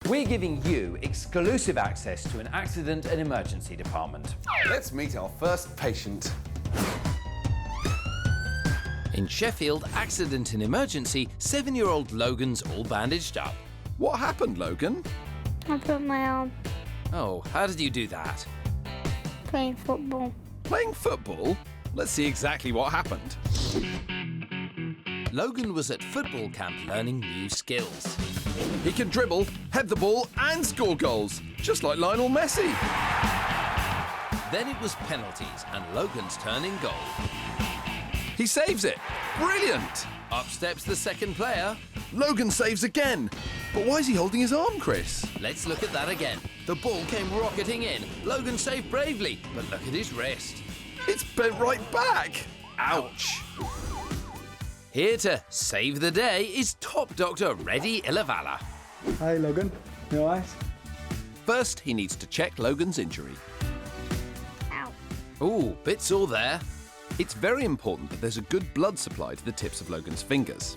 We're giving you exclusive access to an accident and emergency department. Let's meet our first patient. In Sheffield, accident and emergency, 7-year-old Logan's all bandaged up. What happened, Logan? I broke my arm Oh, how did you do that? playing football. Playing football? Let's see exactly what happened. Logan was at football camp learning new skills. He can dribble, head the ball and score goals, just like Lionel Messi. Then it was penalties and Logan's turn in goal. He saves it. Brilliant. Up steps the second player. Logan saves again. But why is he holding his arm, Chris? Let's look at that again. The ball came rocketing in. Logan saved bravely, but look at his wrist. It's bent right back. Ouch. Here to save the day is top doctor Reddy Ilavala. Hi, Logan. You alright? First, he needs to check Logan's injury. Ow. Ooh, bit sore there. It's very important that there's a good blood supply to the tips of Logan's fingers.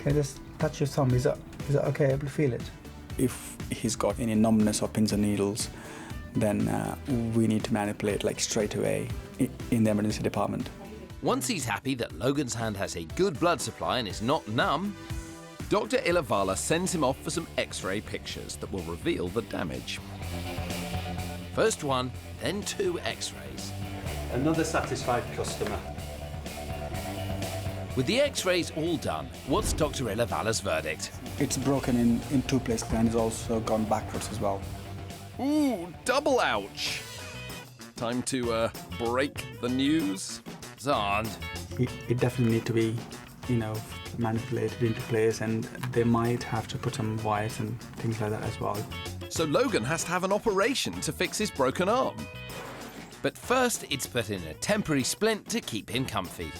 Okay, just touch your thumb. Is that okay? Able to feel it? If he's got any numbness or pins and needles, then we need to manipulate like straight away in the emergency department. Once he's happy that Logan's hand has a good blood supply and is not numb, Dr. Ilavala sends him off for some X-ray pictures that will reveal the damage. first one, then 2 X-rays. Another satisfied customer. With the X-rays all done, what's Dr. Ilavala's verdict? It's broken in 2 places and it's also gone backwards as well. Ooh, double ouch. Time to break the news. Xand, It definitely need to be, manipulated into place, and they might have to put some wires and things like that as well. So Logan has to have an operation to fix his broken arm. but first it's put in a temporary splint to keep him comfy.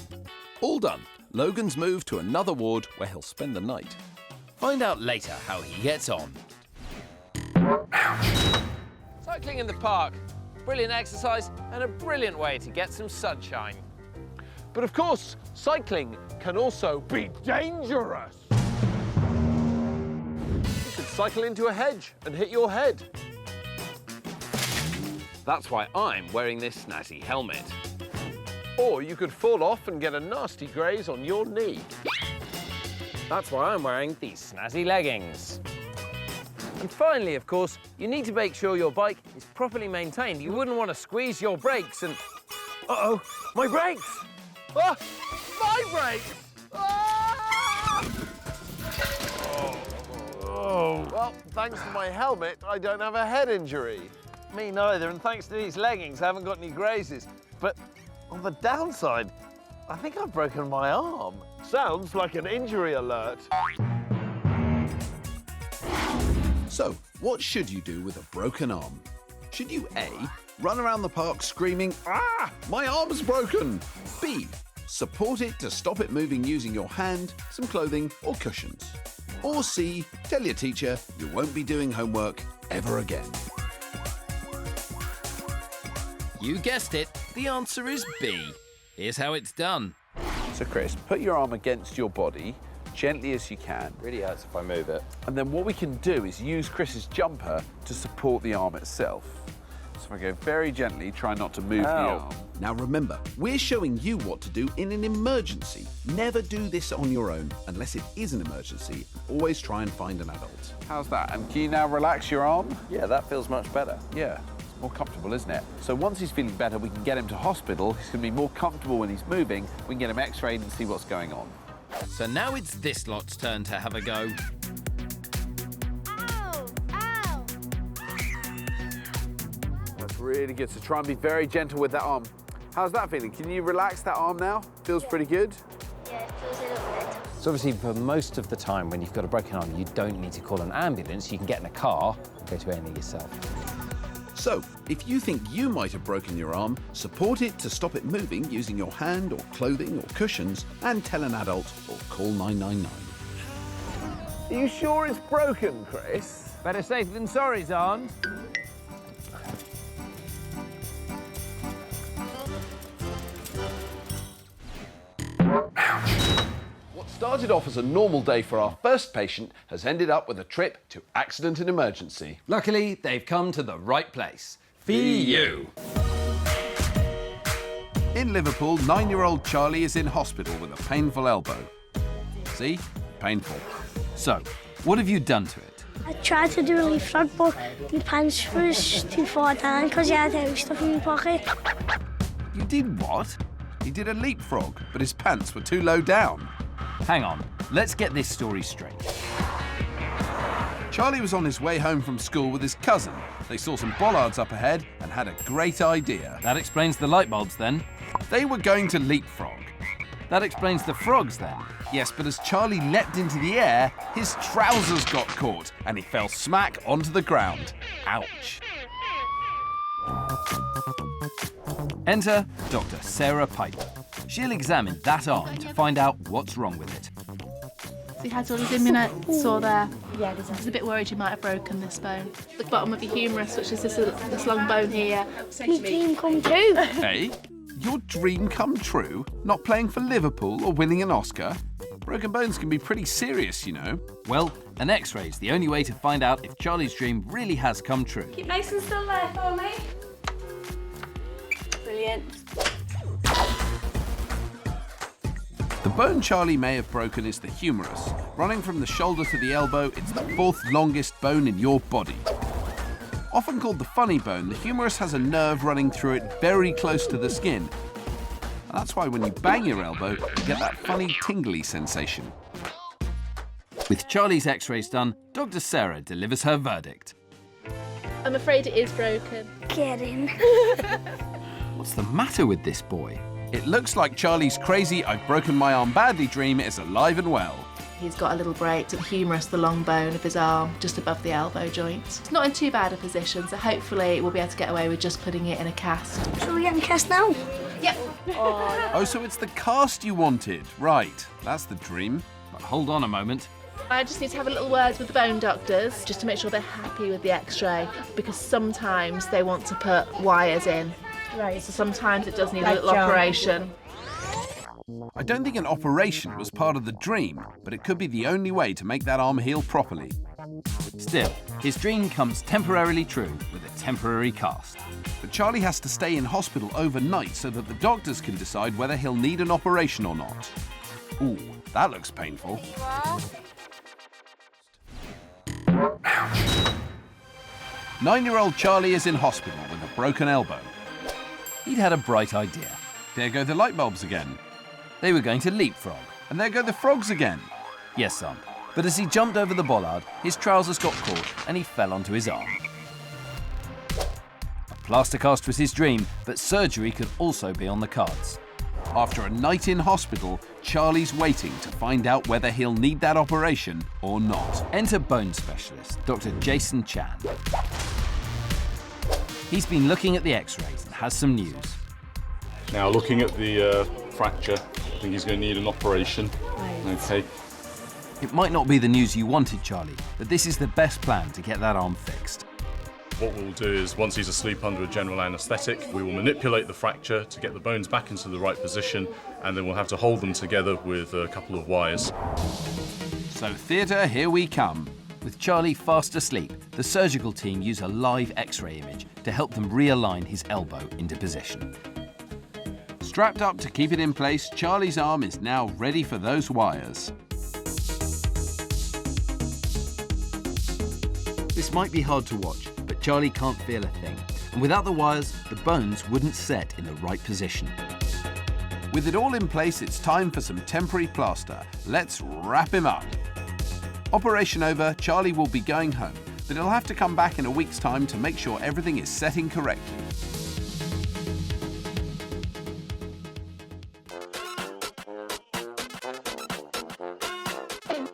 All done. Logan's moved to another ward where he'll spend the night. Find out later how he gets on. Cycling in the park, brilliant exercise and a brilliant way to get some sunshine. But of course, cycling can also be dangerous. You could cycle into a hedge and hit your head. That's why I'm wearing this snazzy helmet. Or you could fall off and get a nasty graze on your knee. That's why I'm wearing these snazzy leggings. And finally, of course, you need to make sure your bike is properly maintained. You wouldn't want to squeeze your brakes and... Uh-oh, my brakes! Ah, my brakes! Ah! Oh. Well, thanks to my helmet, I don't have a head injury. Me neither, and thanks to these leggings, I haven't got any grazes. But on the downside, I think I've broken my arm. Sounds like an injury alert. So, what should you do with a broken arm? Should you A, run around the park screaming, "Ah, my arm's broken"? B, support it to stop it moving using your hand, some clothing or cushions? Or C, tell your teacher you won't be doing homework ever again? You guessed it, the answer is B. Here's how it's done. So Chris, put your arm against your body, gently as you can. Really hurts if I move it. And then what we can do is use Chris's jumper to support the arm itself. So if I go very gently, try not to move the arm. Now remember, we're showing you what to do in an emergency. Never do this on your own unless it is an emergency. Always try and find an adult. How's that? And can you now relax your arm? Yeah, that feels much better. Yeah, it's more comfortable, isn't it? So once he's feeling better, we can get him to hospital. He's going to be more comfortable when he's moving. We can get him x-rayed and see what's going on. So now it's this lot's turn to have a go. Ow! Ow! That's really good. So try and be very gentle with that arm. How's that feeling? Can you relax that arm now? Feels pretty good? Yeah, it feels a little bit. So obviously, for most of the time when you've got a broken arm, you don't need to call an ambulance. You can get in a car and go to A&E yourself. So, if you think you might have broken your arm, support it to stop it moving using your hand or clothing or cushions, and tell an adult or call 999. Are you sure it's broken, Chris? Better safe than sorry, Xand. What's started off as a normal day for our first patient has ended up with a trip to accident and emergency. Luckily, they've come to the right place. VU. In Liverpool, 9-year-old Charlie is in hospital with a painful elbow. See? Painful. So, what have you done to it? I tried to do a leapfrog, but my pants was too far down because I had heavy stuff in my pocket. You did what? He did a leapfrog, but his pants were too low down. Hang on, let's get this story straight. Charlie was on his way home from school with his cousin. They saw some bollards up ahead and had a great idea. That explains the light bulbs then. They were going to leapfrog. That explains the frogs then. Yes, but as Charlie leapt into the air, his trousers got caught and he fell smack onto the ground. Ouch. Enter Dr. Sarah Piper. She'll examine that arm to find out what's wrong with it. So you had all his immunotes saw there. Yeah, I was a bit worried you might have broken this bone. The bottom of your humerus, which is this long bone here. My dream come true. Hey, your dream come true? Not playing for Liverpool or winning an Oscar? Broken bones can be pretty serious, you know. Well, an X-ray's the only way to find out if Charlie's dream really has come true. Keep nice and still there for me. Brilliant. The bone Charlie may have broken is the humerus. Running from the shoulder to the elbow, it's the fourth longest bone in your body. Often called the funny bone, the humerus has a nerve running through it very close to the skin. And that's why when you bang your elbow, you get that funny tingly sensation. With Charlie's X-rays done, Dr. Sarah delivers her verdict. I'm afraid it is broken. Get in. What's the matter with this boy? It looks like Charlie's crazy "I've broken my arm badly" dream is alive and well. He's got a little break to the humerus, the long bone of his arm, just above the elbow joint. It's not in too bad a position, so hopefully we'll be able to get away with just putting it in a cast. So we're getting cast now? Yep. Oh, so it's the cast you wanted. Right, that's the dream. But hold on a moment. I just need to have a little word with the bone doctors just to make sure they're happy with the X-ray, because sometimes they want to put wires in. Right. So sometimes it does need a little operation. I don't think an operation was part of the dream, but it could be the only way to make that arm heal properly. Still, his dream comes temporarily true with a temporary cast. But Charlie has to stay in hospital overnight so that the doctors can decide whether he'll need an operation or not. Ooh, that looks painful. Ouch. 9-year-old Charlie is in hospital with a broken elbow. He'd had a bright idea. There go the light bulbs again. They were going to leapfrog. And there go the frogs again. Yes, son. But as he jumped over the bollard, his trousers got caught and he fell onto his arm. A plaster cast was his dream, but surgery could also be on the cards. After a night in hospital, Charlie's waiting to find out whether he'll need that operation or not. Enter bone specialist, Dr. Yassin Chan. He's been looking at the X-rays and has some news. Now, looking at the fracture, I think he's going to need an operation. Okay. It might not be the news you wanted, Charlie, but this is the best plan to get that arm fixed. What we'll do is, once he's asleep under a general anaesthetic, we will manipulate the fracture to get the bones back into the right position, and then we'll have to hold them together with a couple of wires. So theatre, here we come. With Charlie fast asleep, the surgical team use a live X-ray image to help them realign his elbow into position. Strapped up to keep it in place, Charlie's arm is now ready for those wires. This might be hard to watch, but Charlie can't feel a thing. And without the wires, the bones wouldn't set in the right position. With it all in place, it's time for some temporary plaster. Let's wrap him up. Operation over, Charlie will be going home, but he'll have to come back in a week's time to make sure everything is setting correctly.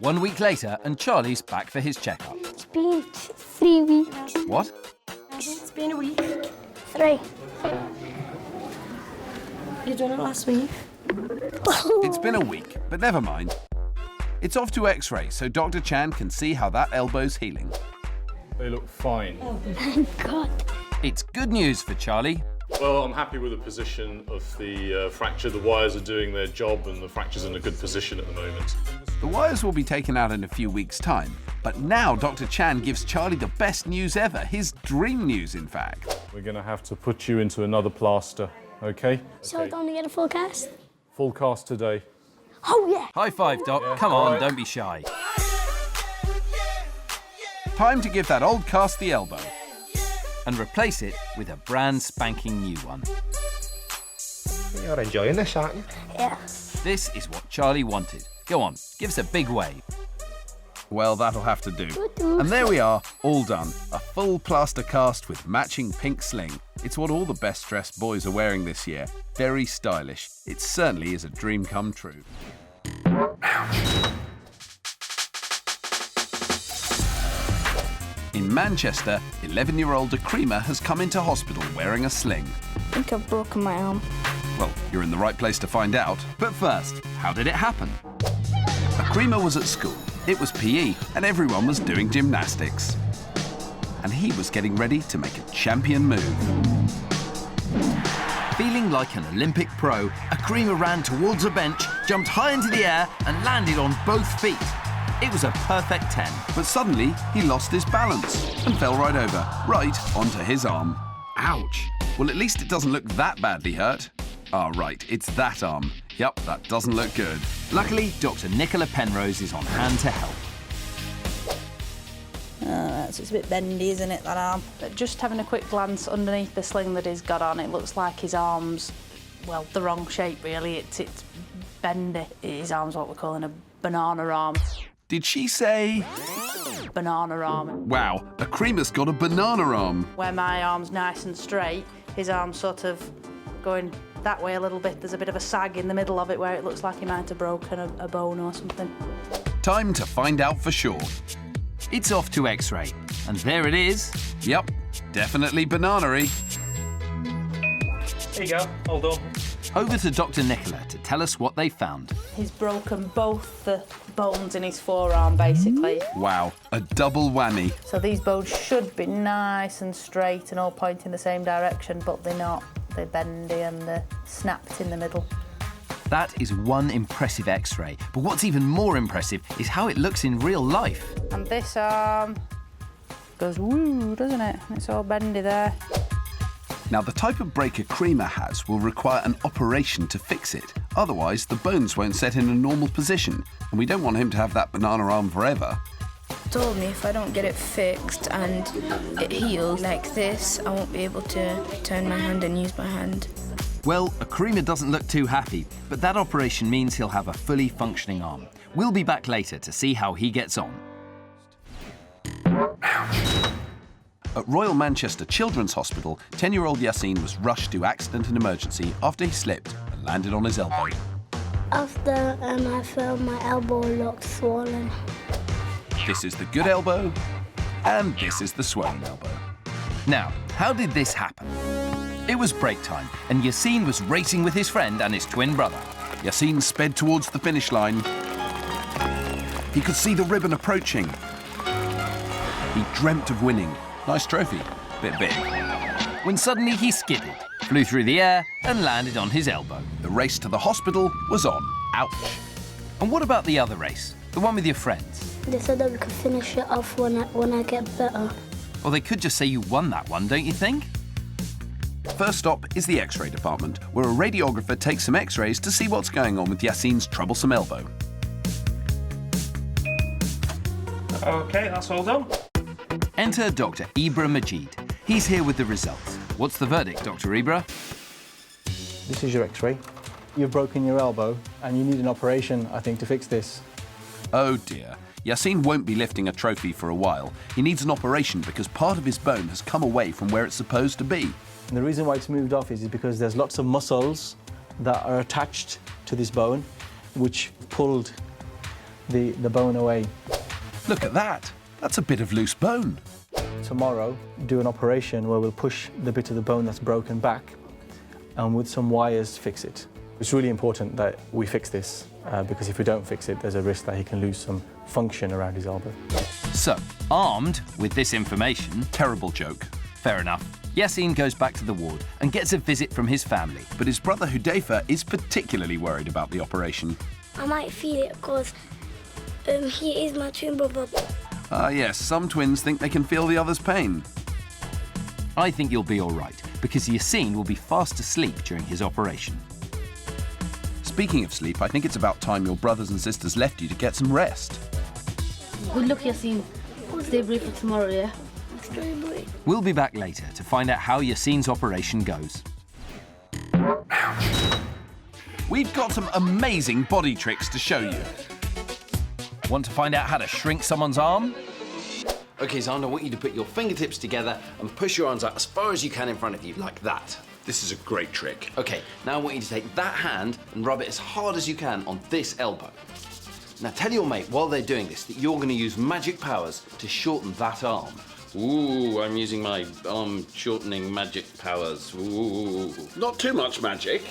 One week later, and Charlie's back for his checkup. It's been 3 weeks. What? It's been a week. 3. You done it last week? It's been a week, but never mind. It's off to X-ray so Dr. Chan can see how that elbow's healing. They look fine. Oh, thank God. It's good news for Charlie. Well, I'm happy with the position of the fracture. The wires are doing their job and the fracture's in a good position at the moment. The wires will be taken out in a few weeks' time. But now Dr. Chan gives Charlie the best news ever, his dream news, in fact. We're going to have to put you into another plaster, OK? So I'm going to get a full cast? Full cast today. Oh, yeah. High five, Doc. Come on, don't be shy. Time to give that old cast the elbow. And replace it with a brand spanking new one. You're enjoying this, aren't you? Yeah. This is what Charlie wanted. Go on, give us a big wave. Well, that'll have to do. And there we are, all done. A full plaster cast with matching pink sling. It's what all the best dressed boys are wearing this year. Very stylish. It certainly is a dream come true. In Manchester, 11-year-old Acrea has come into hospital wearing a sling. I think I've broken my arm. Well, you're in the right place to find out. But first, how did it happen? Acrea was at school. It was PE, and everyone was doing gymnastics. And he was getting ready to make a champion move. Feeling like an Olympic pro, Acrea ran towards a bench, jumped high into the air and landed on both feet. It was a perfect 10. But suddenly, he lost his balance and fell right over, right onto his arm. Ouch! Well, at least it doesn't look that badly hurt. Ah, right, it's that arm. Yup, that doesn't look good. Luckily, Dr. Nicola Penrose is on hand to help. It's a bit bendy, isn't it, that arm? But just having a quick glance underneath the sling that he's got on, it looks like his arm's, well, the wrong shape, really. It's bendy. His arm's what we're calling a banana arm. Did she say? Banana arm. Wow, Acrea's got a banana arm. Where my arm's nice and straight, his arm's sort of going that way a little bit. There's a bit of a sag in the middle of it where it looks like he might have broken a bone or something. Time to find out for sure. It's off to X-ray, and there it is. Yep, definitely banana-y. There you go, all done. Over to Dr. Nicola to tell us what they found. He's broken both the bones in his forearm, basically. Wow, a double whammy. So these bones should be nice and straight and all pointing the same direction, but they're not. They're bendy and they're snapped in the middle. That is one impressive X-ray, but what's even more impressive is how it looks in real life. And this arm goes woo, doesn't it? It's all bendy there. Now, the type of break Acrea has will require an operation to fix it. Otherwise, the bones won't set in a normal position, and we don't want him to have that banana arm forever. Told me if I don't get it fixed and it heals like this, I won't be able to turn my hand and use my hand. Well, Acrea doesn't look too happy, but that operation means he'll have a fully functioning arm. We'll be back later to see how he gets on. At Royal Manchester Children's Hospital, 10-year-old Yassin was rushed to accident and emergency after he slipped and landed on his elbow. After I fell, my elbow looked swollen. This is the good elbow, and this is the swollen elbow. Now, how did this happen? It was break time, and Yassin was racing with his friend and his twin brother. Yassin sped towards the finish line. He could see the ribbon approaching. He dreamt of winning. Nice trophy, bit big. When suddenly he skidded, flew through the air and landed on his elbow. The race to the hospital was on. Ouch. And what about the other race, the one with your friends? They said that we could finish it off when I get better. Well, they could just say you won that one, don't you think? First stop is the X-ray department, where a radiographer takes some X-rays to see what's going on with Yassin's troublesome elbow. OK, that's all done. Enter Dr. Ibra Majid. He's here with the results. What's the verdict, Dr. Ibra? This is your X-ray. You've broken your elbow and you need an operation, I think, to fix this. Oh dear. Yassin won't be lifting a trophy for a while. He needs an operation because part of his bone has come away from where it's supposed to be. And the reason why it's moved off is because there's lots of muscles that are attached to this bone, which pulled the bone away. Look at that. That's a bit of loose bone. Tomorrow, do an operation where we'll push the bit of the bone that's broken back and with some wires fix it. It's really important that we fix this because if we don't fix it, there's a risk that he can lose some function around his elbow. So, armed with this information... Terrible joke. Fair enough. Yassin goes back to the ward and gets a visit from his family. But his brother Hudayfa is particularly worried about the operation. I might feel it because He is my twin brother. Yes, some twins think they can feel the other's pain. I think you'll be all right, because Yassin will be fast asleep during his operation. Speaking of sleep, I think it's about time your brothers and sisters left you to get some rest. Good luck, Yassin. Stay brave for tomorrow, yeah? Stay brave. We'll be back later to find out how Yassin's operation goes. We've got some amazing body tricks to show you. Want to find out how to shrink someone's arm? OK, Xand, I want you to put your fingertips together and push your arms out as far as you can in front of you, like that. This is a great trick. OK, now I want you to take that hand and rub it as hard as you can on this elbow. Now tell your mate while they're doing this that you're going to use magic powers to shorten that arm. Ooh, I'm using my arm shortening magic powers. Ooh. Not too much magic.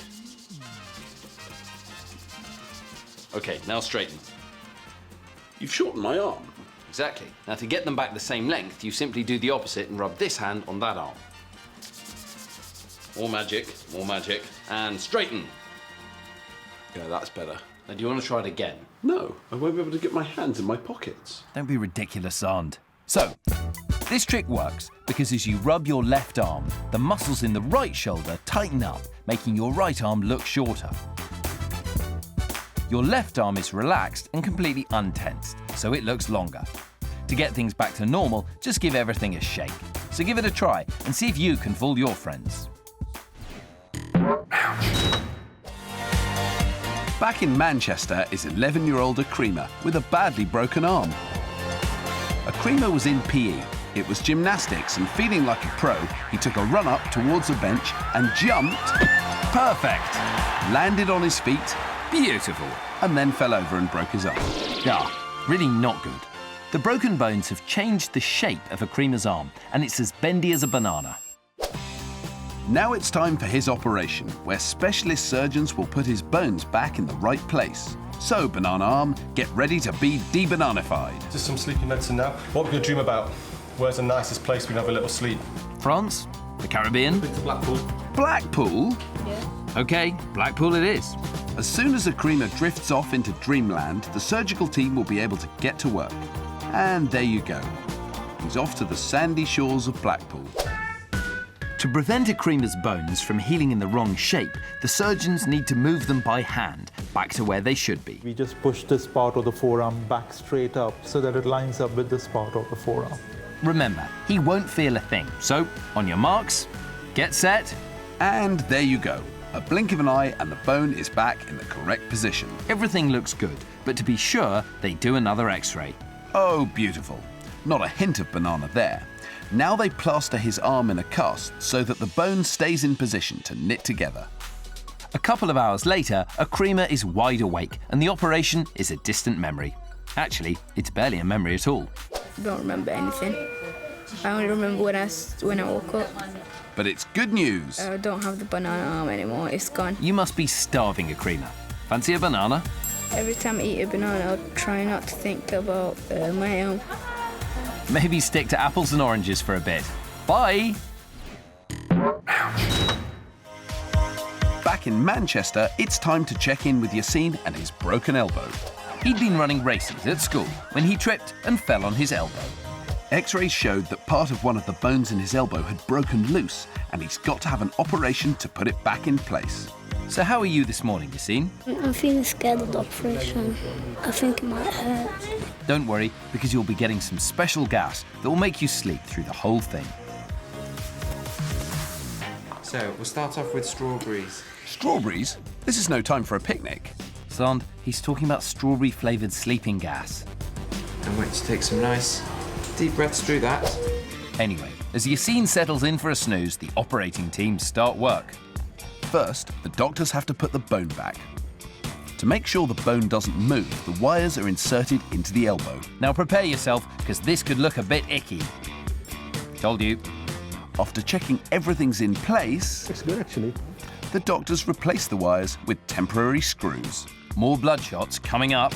OK, now straighten. You've shortened my arm. Exactly. Now to get them back the same length, you simply do the opposite and rub this hand on that arm. More magic, and straighten. Yeah, that's better. Now do you want to try it again? No, I won't be able to get my hands in my pockets. Don't be ridiculous, Xand. So, this trick works because as you rub your left arm, the muscles in the right shoulder tighten up, making your right arm look shorter. Your left arm is relaxed and completely untensed, so it looks longer. To get things back to normal, just give everything a shake. So give it a try and see if you can fool your friends. Back in Manchester is 11-year-old Acrea with a badly broken arm. Acrea was in PE. It was gymnastics, and feeling like a pro, he took a run up towards the bench and jumped. Perfect! Landed on his feet. Beautiful. And then fell over and broke his arm. Ah, really not good. The broken bones have changed the shape of Acrea's arm, and it's as bendy as a banana. Now it's time for his operation, where specialist surgeons will put his bones back in the right place. So, banana arm, get ready to be de-bananified. Just some sleeping medicine now. What we're going to dream about? Where's the nicest place we can have a little sleep? France? The Caribbean? Been to Blackpool. Blackpool? Yeah. OK, Blackpool it is. As soon as Acrea drifts off into dreamland, the surgical team will be able to get to work. And there you go. He's off to the sandy shores of Blackpool. To prevent Acrea's bones from healing in the wrong shape, the surgeons need to move them by hand back to where they should be. We just push this part of the forearm back straight up so that it lines up with this part of the forearm. Remember, he won't feel a thing. So, on your marks, get set. And there you go. A blink of an eye and the bone is back in the correct position. Everything looks good, but to be sure, they do another X-ray. Oh, beautiful. Not a hint of banana there. Now they plaster his arm in a cast so that the bone stays in position to knit together. A couple of hours later, Acrea is wide awake and the operation is a distant memory. Actually, it's barely a memory at all. I don't remember anything. I only remember when I woke up. But it's good news. I don't have the banana arm anymore, it's gone. You must be starving, Acrea. Fancy a banana? Every time I eat a banana, I'll try not to think about my arm. Maybe stick to apples and oranges for a bit. Bye! Back in Manchester, it's time to check in with Yassin and his broken elbow. He'd been running races at school when he tripped and fell on his elbow. X-rays showed that part of one of the bones in his elbow had broken loose, and he's got to have an operation to put it back in place. So how are you this morning, Yassin? I'm feeling scared of the operation. I think it might hurt. Don't worry, because you'll be getting some special gas that will make you sleep through the whole thing. So, we'll start off with strawberries. Strawberries? This is no time for a picnic. Xand, he's talking about strawberry-flavoured sleeping gas. I'm going to take some nice deep breaths through that. Anyway, as Yassin settles in for a snooze, the operating team start work. First, the doctors have to put the bone back. To make sure the bone doesn't move, the wires are inserted into the elbow. Now prepare yourself, because this could look a bit icky. Told you. After checking everything's in place... It's good, actually. The doctors replace the wires with temporary screws. More blood shots coming up.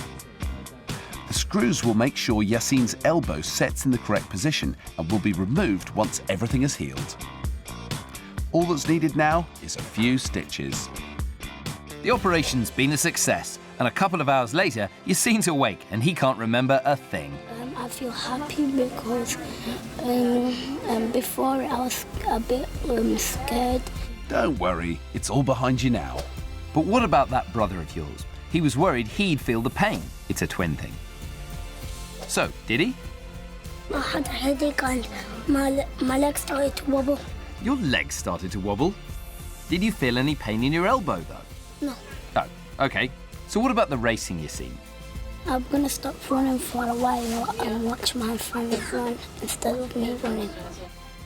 The screws will make sure Yassin's elbow sets in the correct position and will be removed once everything is healed. All that's needed now is a few stitches. The operation's been a success, And a couple of hours later, Yassin's awake and he can't remember a thing. I feel happy because before I was a bit scared. Don't worry, it's all behind you now. But what about that brother of yours? He was worried he'd feel the pain. It's a twin thing. So, did he? I had a headache and my legs started to wobble. Your legs started to wobble? Did you feel any pain in your elbow, though? No. Oh, OK. So what about the racing you've seen? I'm going to stop running for a while and watch my friends run instead of me running.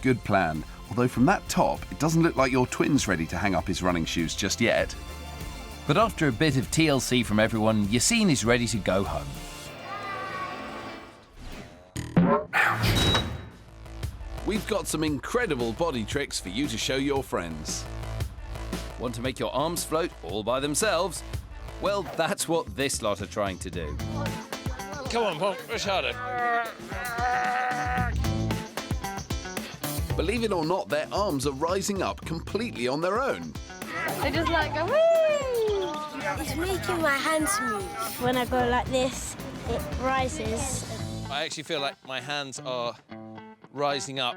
Good plan. Although from that top, it doesn't look like your twin's ready to hang up his running shoes just yet. But after a bit of TLC from everyone, Yassin is ready to go home. We've got some incredible body tricks for you to show your friends. Want to make your arms float all by themselves? Well, that's what this lot are trying to do. Come on, Pom, push harder. Believe it or not, their arms are rising up completely on their own. I just like go, woo! It's making my hands move. When I go like this, it rises. I actually feel like my hands are rising up.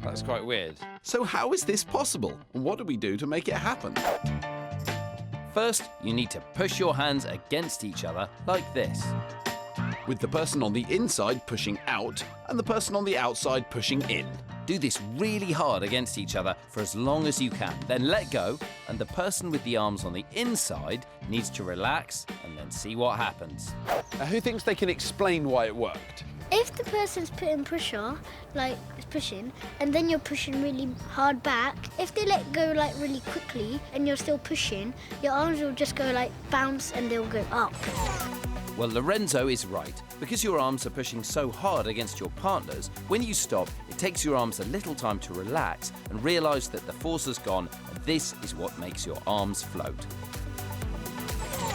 That's quite weird. So how is this possible? And what do we do to make it happen? First, you need to push your hands against each other like this. With the person on the inside pushing out and the person on the outside pushing in. Do this really hard against each other for as long as you can. Then let go, and the person with the arms on the inside needs to relax and then see what happens. Now, who thinks they can explain why it worked? If the person's putting pressure, like pushing, and then you're pushing really hard back, if they let go like really quickly and you're still pushing, your arms will just go like bounce and they'll go up. Well, Lorenzo is right. Because your arms are pushing so hard against your partners, when you stop, it takes your arms a little time to relax and realise that the force has gone, and this is what makes your arms float.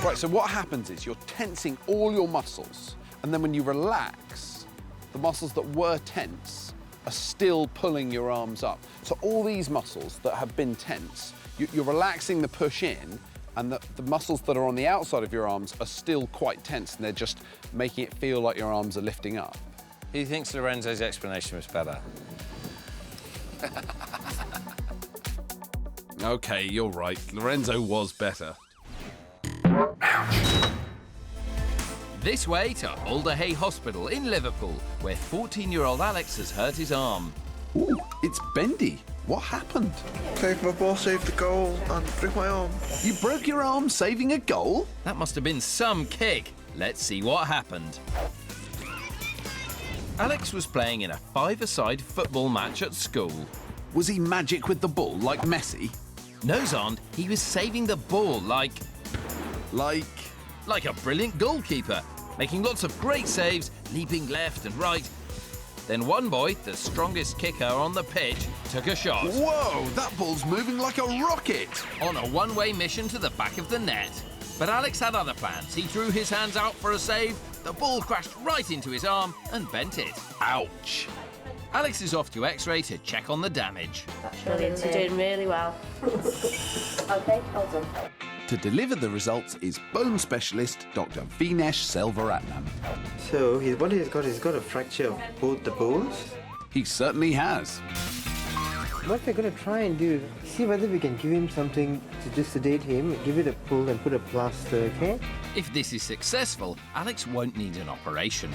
Right, so what happens is you're tensing all your muscles, and then when you relax, the muscles that were tense are still pulling your arms up. So all these muscles that have been tense, you're relaxing the push in, and the muscles that are on the outside of your arms are still quite tense, and they're just making it feel like your arms are lifting up. Who thinks Lorenzo's explanation was better? OK, you're right. Lorenzo was better. This way to Alder Hey Hospital in Liverpool, where 14-year-old Alex has hurt his arm. Ooh, it's bendy. What happened? Saved my ball, saved the goal, and broke my arm. You broke your arm saving a goal? That must have been some kick. Let's see what happened. Alex was playing in a five-a-side football match at school. Was he magic with the ball like Messi? No, Xand, he was saving the ball like a brilliant goalkeeper, making lots of great saves, leaping left and right. Then one boy, the strongest kicker on the pitch, took a shot. Whoa, that ball's moving like a rocket! On a one-way mission to the back of the net. But Alex had other plans. He threw his hands out for a save, the ball crashed right into his arm and bent it. Ouch! Alex is off to X-ray to check on the damage. Brilliant, you're doing really well. OK, hold on. To deliver the results is bone specialist Dr. Vinesh Selvaratnam. So what he's got a fracture of both the bones? He certainly has. What we're going to try and do, see whether we can give him something to just sedate him, give it a pull and put a plaster, okay? If this is successful, Alex won't need an operation.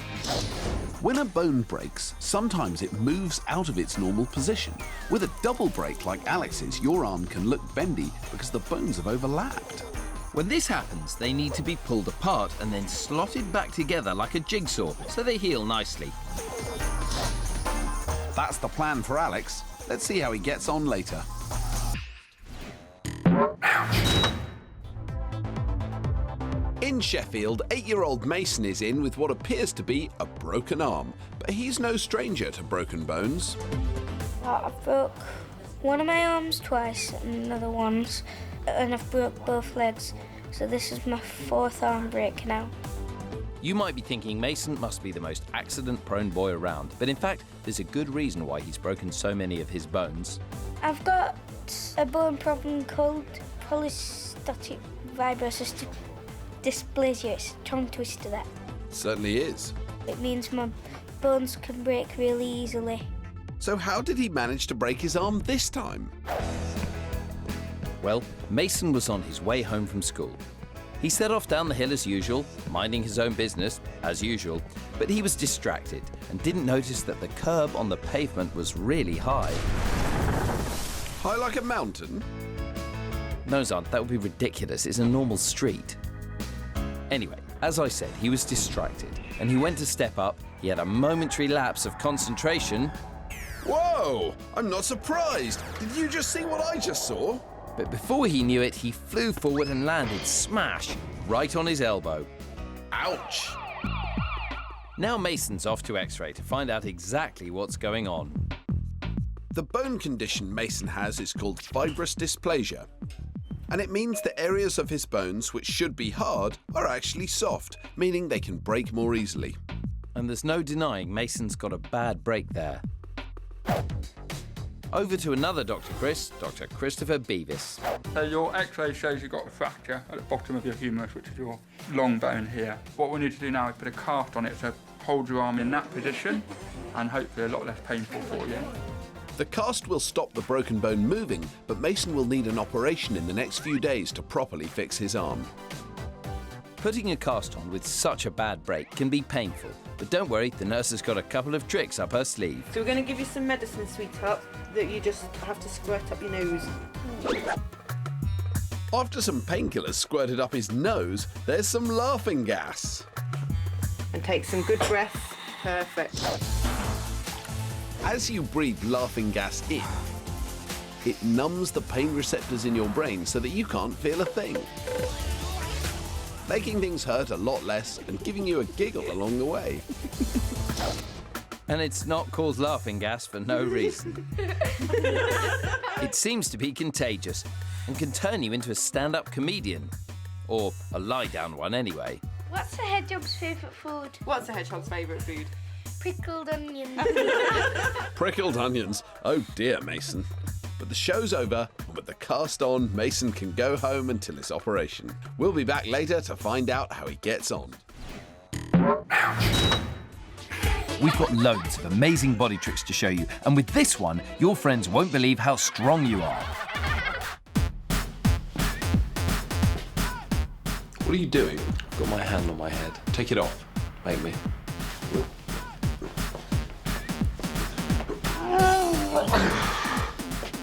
When a bone breaks, sometimes it moves out of its normal position. With a double break like Alex's, your arm can look bendy because the bones have overlapped. When this happens, they need to be pulled apart and then slotted back together like a jigsaw so they heal nicely. That's the plan for Alex. Let's see how he gets on later. In Sheffield, 8-year-old Mason is in with what appears to be a broken arm, but he's no stranger to broken bones. I broke one of my arms twice and another once, and I've broke both legs, so this is my fourth arm break now. You might be thinking Mason must be the most accident-prone boy around, but in fact, there's a good reason why he's broken so many of his bones. I've got a bone problem called polystatic fibrocystic dysplasia. It's a tongue twister, that. Certainly is. It means my bones can break really easily. So how did he manage to break his arm this time? Well, Mason was on his way home from school. He set off down the hill as usual, minding his own business, as usual, but he was distracted and didn't notice that the curb on the pavement was really high. High like a mountain? No, Xand, that would be ridiculous. It's a normal street. Anyway, as I said, he was distracted, and he went to step up. He had a momentary lapse of concentration. Whoa! I'm not surprised. Did you just see what I just saw? But before he knew it, he flew forward and landed smash right on his elbow. Ouch! Now Mason's off to X-ray to find out exactly what's going on. The bone condition Mason has is called fibrous dysplasia. And it means the areas of his bones which should be hard are actually soft, meaning they can break more easily. And there's no denying Mason's got a bad break there. Over to another Dr. Chris, Dr. Christopher Beavis. So your X-ray shows you've got a fracture at the bottom of your humerus, which is your long bone here. What we need to do now is put a cast on it to hold your arm in that position and hopefully a lot less painful for you. The cast will stop the broken bone moving, but Mason will need an operation in the next few days to properly fix his arm. Putting a cast on with such a bad break can be painful, but don't worry, the nurse has got a couple of tricks up her sleeve. So we're going to give you some medicine, sweetheart, that you just have to squirt up your nose. After some painkillers squirted up his nose, there's some laughing gas. And take some good breaths. Perfect. As you breathe laughing gas in, it numbs the pain receptors in your brain so that you can't feel a thing, making things hurt a lot less and giving you a giggle along the way. And it's not called laughing gas for no reason. It seems to be contagious and can turn you into a stand-up comedian. Or a lie-down one anyway. What's a hedgehog's favourite food? What's a hedgehog's favourite food? Pickled onions. Prickled onions. Oh dear, Mason. But the show's over, and with the cast on, Mason can go home until his operation. We'll be back later to find out how he gets on. We've got loads of amazing body tricks to show you, and with this one, your friends won't believe how strong you are. What are you doing? I've got my hand on my head. Take it off. Make me.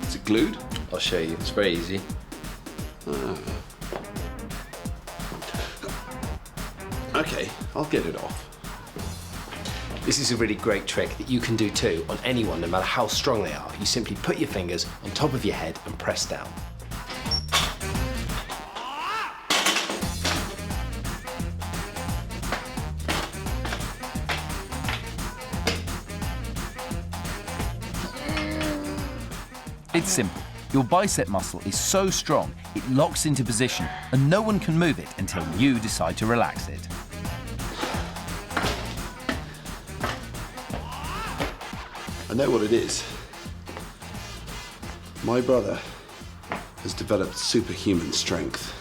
Is it glued? I'll show you. It's very easy. Okay, I'll get it off. This is a really great trick that you can do too on anyone, no matter how strong they are. You simply put your fingers on top of your head and press down. It's simple. Your bicep muscle is so strong, it locks into position, and no one can move it until you decide to relax it. I know what it is. My brother has developed superhuman strength.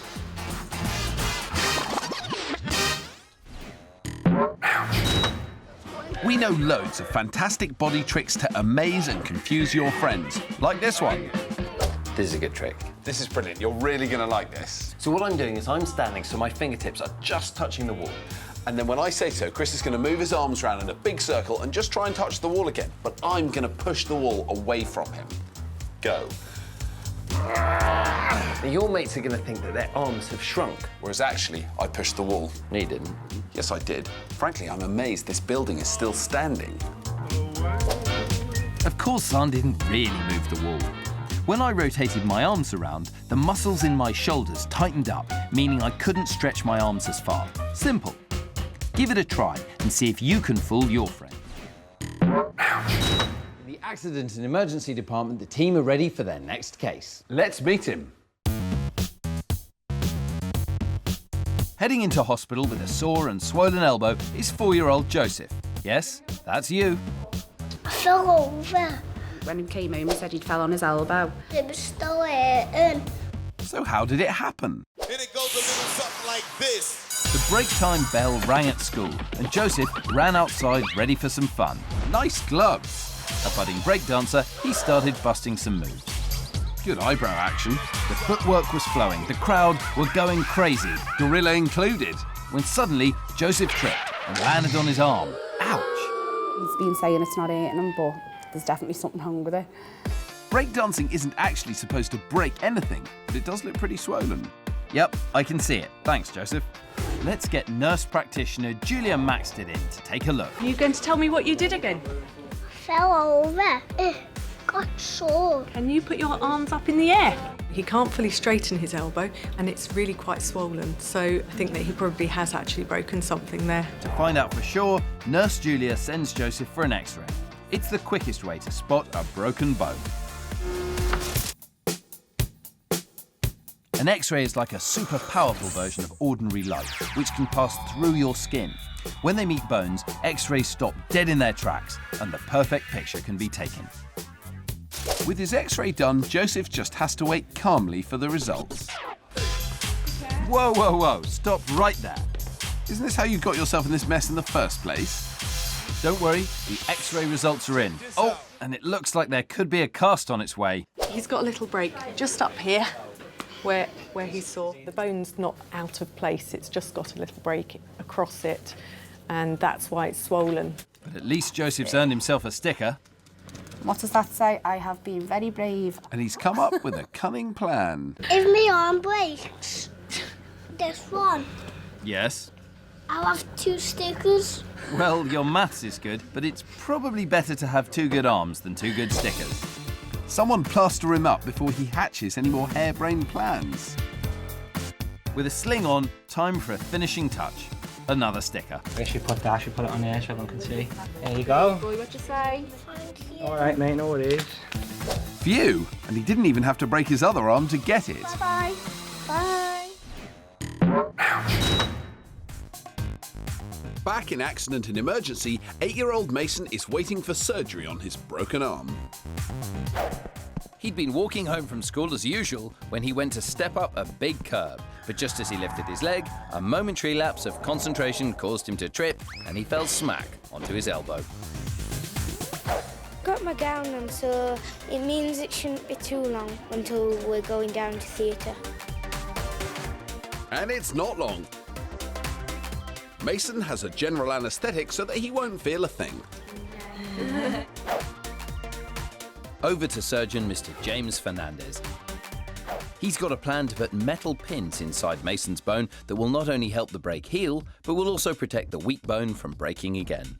We know loads of fantastic body tricks to amaze and confuse your friends, like this one. This is a good trick. This is brilliant. You're really going to like this. So what I'm doing is I'm standing so my fingertips are just touching the wall. And then when I say so, Chris is going to move his arms around in a big circle and just try and touch the wall again. But I'm going to push the wall away from him. Go. Now your mates are going to think that their arms have shrunk. Whereas actually, I pushed the wall. No, you didn't. Yes, I did. Frankly, I'm amazed this building is still standing. Of course, Xand didn't really move the wall. When I rotated my arms around, the muscles in my shoulders tightened up, meaning I couldn't stretch my arms as far. Simple. Give it a try and see if you can fool your friend. In the accident and emergency department, the team are ready for their next case. Let's meet him. Heading into hospital with a sore and swollen elbow is 4-year-old Joseph. Yes, that's you. I fell over. When he came home, he said he'd fell on his elbow. It was still hurting. So how did it happen? And it goes a little something like this. The break time bell rang at school, and Joseph ran outside ready for some fun. Nice gloves! A budding breakdancer, he started busting some moves. Good eyebrow action. The footwork was flowing. The crowd were going crazy, gorilla included, when suddenly Joseph tripped and landed on his arm. Ouch! He's been saying it's not eating him, but there's definitely something wrong with it. Breakdancing isn't actually supposed to break anything, but it does look pretty swollen. Yep, I can see it. Thanks, Joseph. Let's get nurse practitioner Julia Maxted in to take a look. Are you going to tell me what you did again? Fell over. Got sore. Can you put your arms up in the air? He can't fully straighten his elbow and it's really quite swollen, so I think that he probably has actually broken something there. To find out for sure, Nurse Julia sends Joseph for an X-ray. It's the quickest way to spot a broken bone. An X-ray is like a super powerful version of ordinary light, which can pass through your skin. When they meet bones, X-rays stop dead in their tracks and the perfect picture can be taken. With his X-ray done, Joseph just has to wait calmly for the results. Whoa, whoa, whoa, stop right there. Isn't this how you got yourself in this mess in the first place? Don't worry, the X-ray results are in. Oh, and it looks like there could be a cast on its way. He's got a little break just up here where he saw. The bone's not out of place, it's just got a little break across it, and that's why it's swollen. But at least Joseph's earned himself a sticker. What does that say? I have been very brave. And he's come up with a cunning plan. If my arm breaks, this one, Yes? I'll have 2 stickers. Well, your maths is good, but it's probably better to have 2 good arms than 2 good stickers. Someone plaster him up before he hatches any more harebrained plans. With a sling on, time for a finishing touch. Another sticker. I should put it on there so everyone can see. There you go. Boy, what you say? All right, mate, no worries. Phew! And he didn't even have to break his other arm to get it. Bye-bye. Bye. Back in accident and emergency, 8-year-old Mason is waiting for surgery on his broken arm. He'd been walking home from school as usual when he went to step up a big curb. But just as he lifted his leg, a momentary lapse of concentration caused him to trip and he fell smack onto his elbow. Got my gown on, so it means it shouldn't be too long until we're going down to theatre. And it's not long. Mason has a general anaesthetic so that he won't feel a thing. Over to surgeon Mr. James Fernandez. He's got a plan to put metal pins inside Mason's bone that will not only help the break heal, but will also protect the weak bone from breaking again.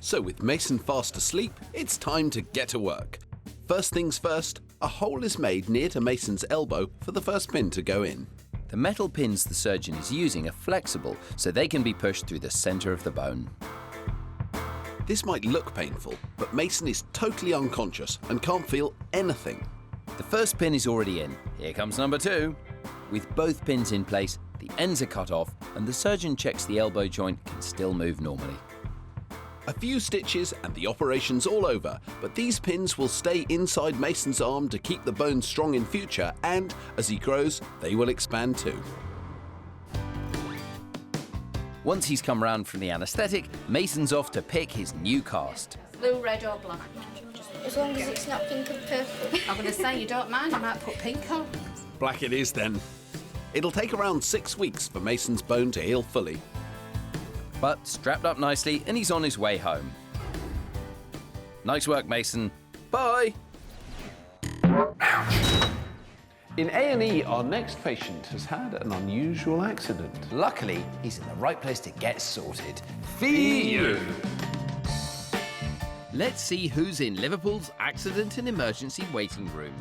So with Mason fast asleep, it's time to get to work. First things first, a hole is made near to Mason's elbow for the first pin to go in. The metal pins the surgeon is using are flexible, so they can be pushed through the centre of the bone. This might look painful, but Mason is totally unconscious and can't feel anything. The first pin is already in. Here comes number 2. With both pins in place, the ends are cut off and the surgeon checks the elbow joint can still move normally. A few stitches and the operation's all over, but these pins will stay inside Mason's arm to keep the bone strong in future, and as he grows, they will expand too. Once he's come round from the anaesthetic, Mason's off to pick his new cast. Blue, red or black? As long as it's not pink and purple. I'm going to say you don't mind, I might put pink on. Black it is then. It'll take around 6 weeks for Mason's bone to heal fully. But strapped up nicely and he's on his way home. Nice work, Mason. Bye! In A&E, our next patient has had an unusual accident. Luckily, he's in the right place to get sorted. Fee you! Let's see who's in Liverpool's accident and emergency waiting room.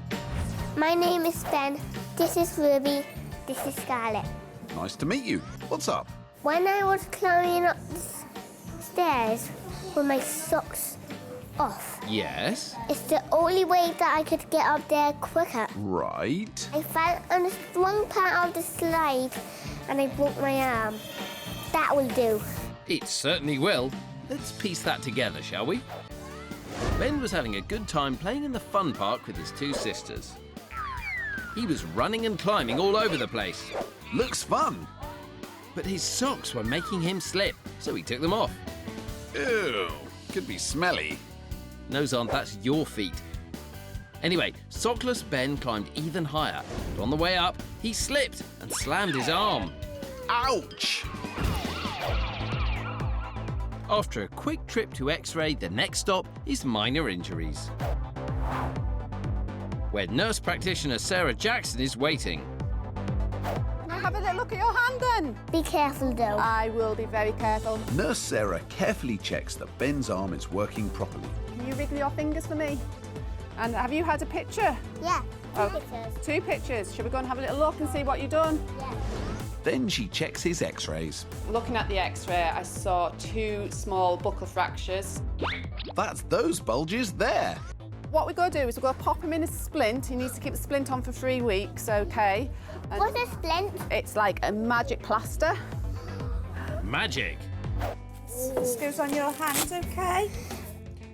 My name is Ben. This is Ruby. This is Scarlett. Nice to meet you. What's up? When I was climbing up the stairs with my socks off, Yes? it's the only way that I could get up there quicker. Right. I fell on the wrong part of the slide and I broke my arm. That will do. It certainly will. Let's piece that together, shall we? Ben was having a good time playing in the fun park with his 2 sisters. He was running and climbing all over the place. Looks fun. But his socks were making him slip, so he took them off. Ew, could be smelly. No, Xand, that's your feet. Anyway, sockless Ben climbed even higher, but on the way up, he slipped and slammed his arm. Ouch! After a quick trip to X-ray, the next stop is minor injuries, where nurse practitioner Sarah Jackson is waiting. Now have a little look at your hand then. Be careful though. I will be very careful. Nurse Sarah carefully checks that Ben's arm is working properly. Can you wriggle your fingers for me? And have you had a picture? Yeah, two pictures. 2 pictures. Shall we go and have a little look and see what you've done? Yeah. Then she checks his x-rays. Looking at the x-ray, I saw 2 small buccal fractures. That's those bulges there. What we're going to do is we're going to pop him in a splint. He needs to keep the splint on for 3 weeks, OK? And what's a splint? It's like a magic plaster. Magic? This goes on your hand, OK?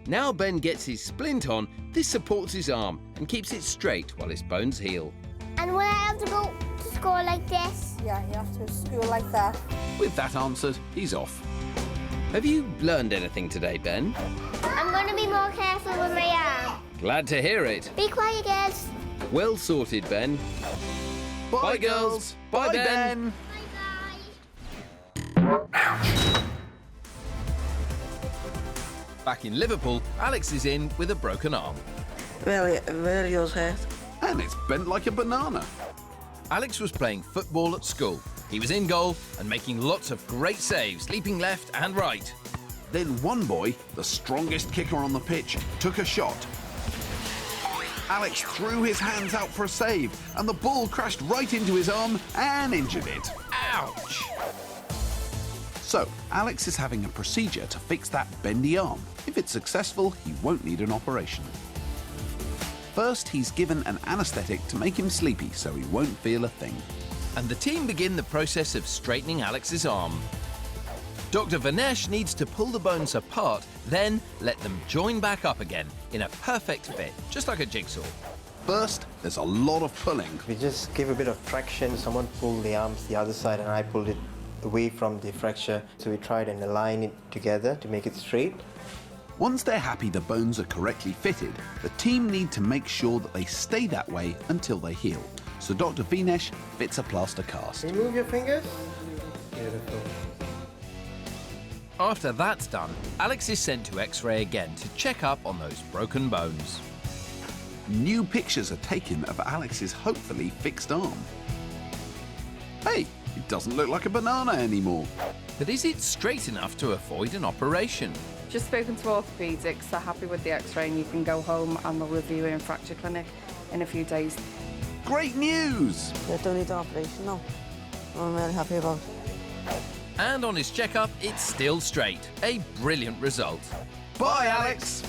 Now Ben gets his splint on, this supports his arm and keeps it straight while his bones heal. And will I have to go to school like this? Yeah, you have to go to school like that. With that answered, he's off. Have you learned anything today, Ben? I'm going to be more careful with my arm. Glad to hear it. Be quiet, girls. Well sorted, Ben. Bye, girls. Bye, Ben. Back in Liverpool, Alex is in with a broken arm. Really yours hurt. And it's bent like a banana. Alex was playing football at school. He was in goal and making lots of great saves, leaping left and right. Then one boy, the strongest kicker on the pitch, took a shot. Alex threw his hands out for a save, and the ball crashed right into his arm and injured it. Ouch! So, Alex is having a procedure to fix that bendy arm. If it's successful, he won't need an operation. First, he's given an anaesthetic to make him sleepy so he won't feel a thing. And the team begin the process of straightening Alex's arm. Dr. Vanesh needs to pull the bones apart, then let them join back up again in a perfect fit, just like a jigsaw. First, there's a lot of pulling. We just give a bit of traction. Someone pulled the arms the other side and I pulled it away from the fracture. So we tried and align it together to make it straight. Once they're happy the bones are correctly fitted, the team need to make sure that they stay that way until they heal. So Dr. Vanesh fits a plaster cast. Remove your fingers. Beautiful. After that's done, Alex is sent to X-ray again to check up on those broken bones. New pictures are taken of Alex's hopefully fixed arm. Hey, it doesn't look like a banana anymore. But is it straight enough to avoid an operation? Just spoken to orthopaedics, they're happy with the x-ray and you can go home and they'll review it in fracture clinic in a few days. Great news! I don't need an operation, no. I'm really happy about it. And on his checkup, it's still straight. A brilliant result. Bye, Alex!